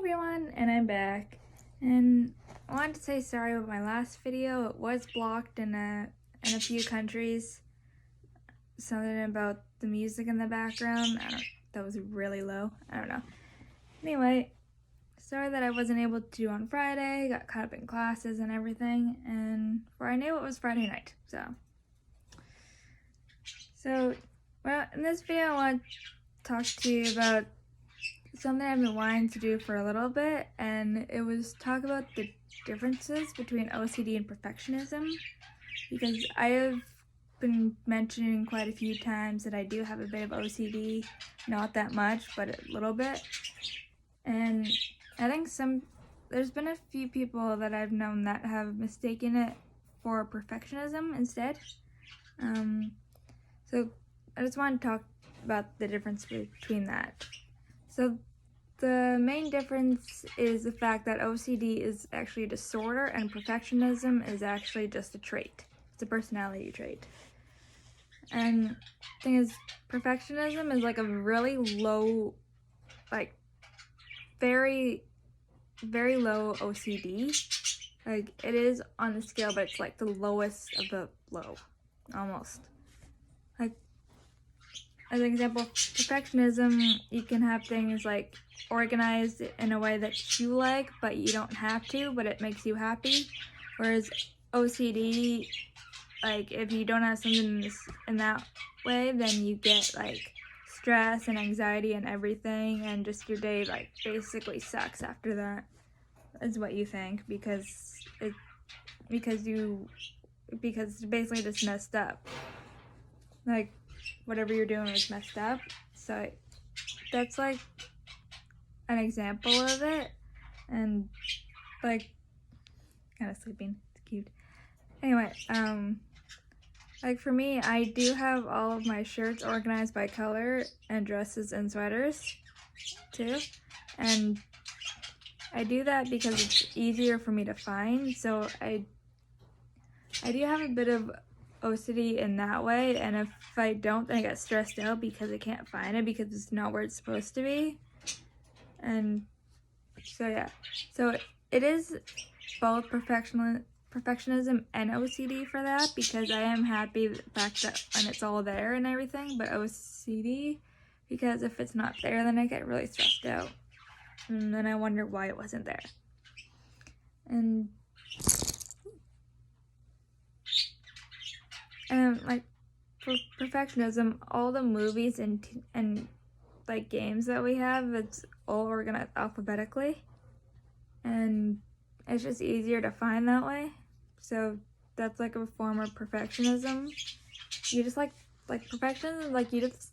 everyone, and I'm back, and I wanted to say sorry about my last video. It was blocked in a few countries. Something about the music in the background, that was really low. I don't know. Anyway, sorry that I wasn't able to do on Friday. Got caught up in classes and everything, and before I knew it was Friday night. Well, in this video I want to talk to you about something I've been wanting to do for a little bit, and it was talk about the differences between OCD and perfectionism, because I have been mentioning quite a few times that I do have a bit of OCD, not that much, but a little bit, and I think there's been a few people that I've known that have mistaken it for perfectionism instead. So I just want to talk about the difference between that. So the main difference is the fact that OCD is actually a disorder and perfectionism is actually just a trait. It's a personality trait. And the thing is, perfectionism is like a really low, like very, very low OCD. Like it is on the scale, but it's like the lowest of the low, almost. Like, as an example, perfectionism, you can have things like organized in a way that you like, but you don't have to, but it makes you happy. Whereas OCD, like if you don't have something in that way, then you get like stress and anxiety and everything, and just your day like basically sucks after that, is what you think, because it's basically just messed up. Like whatever you're doing is messed up. So that's like an example of it, and like kind of sleeping. It's cute. Anyway, like for me, I do have all of my shirts organized by color and dresses and sweaters too, and I do that because it's easier for me to find. So I do have a bit of OCD in that way, and if I don't, then I get stressed out because I can't find it because it's not where it's supposed to be. And so yeah, so it is both perfectionism and OCD for that, because I am happy the fact that when it's all there and everything, but OCD because if it's not there, then I get really stressed out, and then I wonder why it wasn't there. And like for perfectionism, all the movies and like games that we have, it's all organized alphabetically, and it's just easier to find that way. So that's like a form of perfectionism. You just like perfectionism, like you just,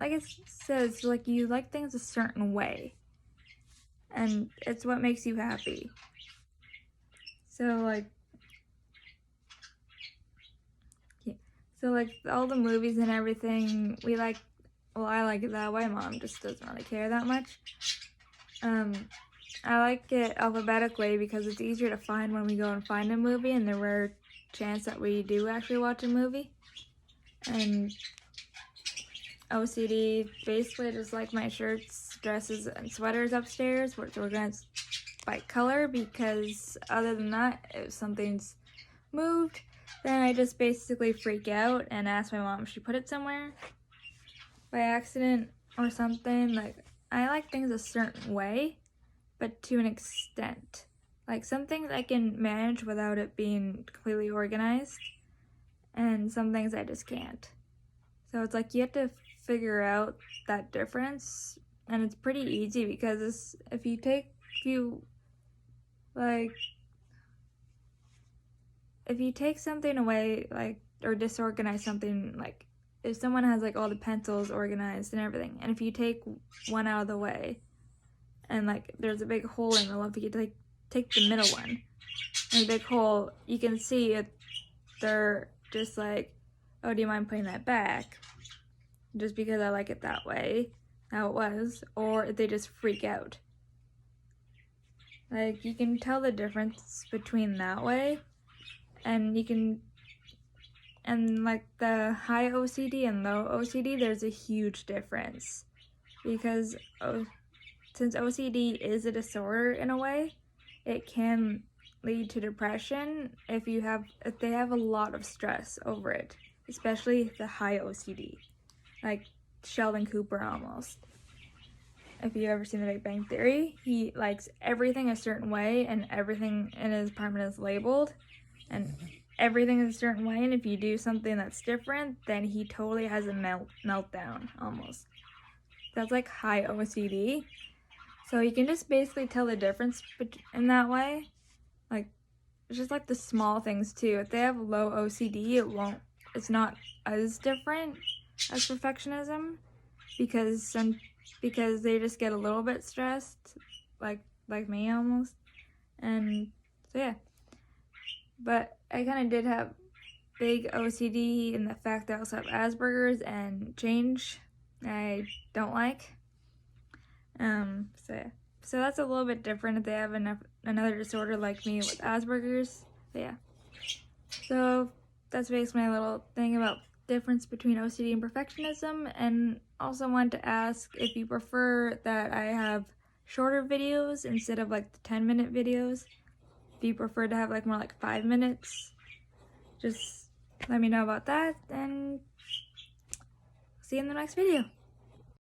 like it says, like you like things a certain way, and it's what makes you happy. So like all the movies and everything, we like, well, I like it that way. Mom just doesn't really care that much. I like it alphabetically because it's easier to find when we go and find a movie, and the rare chance that we do actually watch a movie. And OCD, basically just like my shirts, dresses, and sweaters upstairs, where it's organized by color, because other than that, if something's moved, then I just basically freak out and ask my mom if she put it somewhere by accident or something. Like, I like things a certain way, but to an extent. Like, some things I can manage without it being completely organized, and some things I just can't. So it's like you have to figure out that difference, and it's pretty easy because if you take something away, like, or disorganize something, like if someone has like all the pencils organized and everything, and if you take one out of the way and like there's a big hole in the middle, if you take the middle one and a big hole, you can see if they're just like, oh, do you mind putting that back just because I like it that way, how it was, or if they just freak out. Like, you can tell the difference between that way, and like the high OCD and low OCD, there's a huge difference, because since OCD is a disorder in a way, it can lead to depression if they have a lot of stress over it, especially the high OCD, like Sheldon Cooper almost. If you've ever seen The Big Bang Theory, he likes everything a certain way, and everything in his apartment is labeled, and everything is a certain way, and if you do something that's different, then he totally has a meltdown almost. That's like high OCD. So you can just basically tell the difference in that way. Like, it's just like the small things too. If they have low OCD, it's not as different as perfectionism, because they just get a little bit stressed, like me almost. And so yeah. But I kind of did have big OCD in the fact that I also have Aspergers, and change I don't like. So yeah. So that's a little bit different if they have another disorder like me with Asperger's. But yeah. So that's basically my little thing about difference between OCD and perfectionism. And also wanted to ask if you prefer that I have shorter videos instead of like the 10-minute videos. If you prefer to have like more like 5 minutes, just let me know about that, and see you in the next video.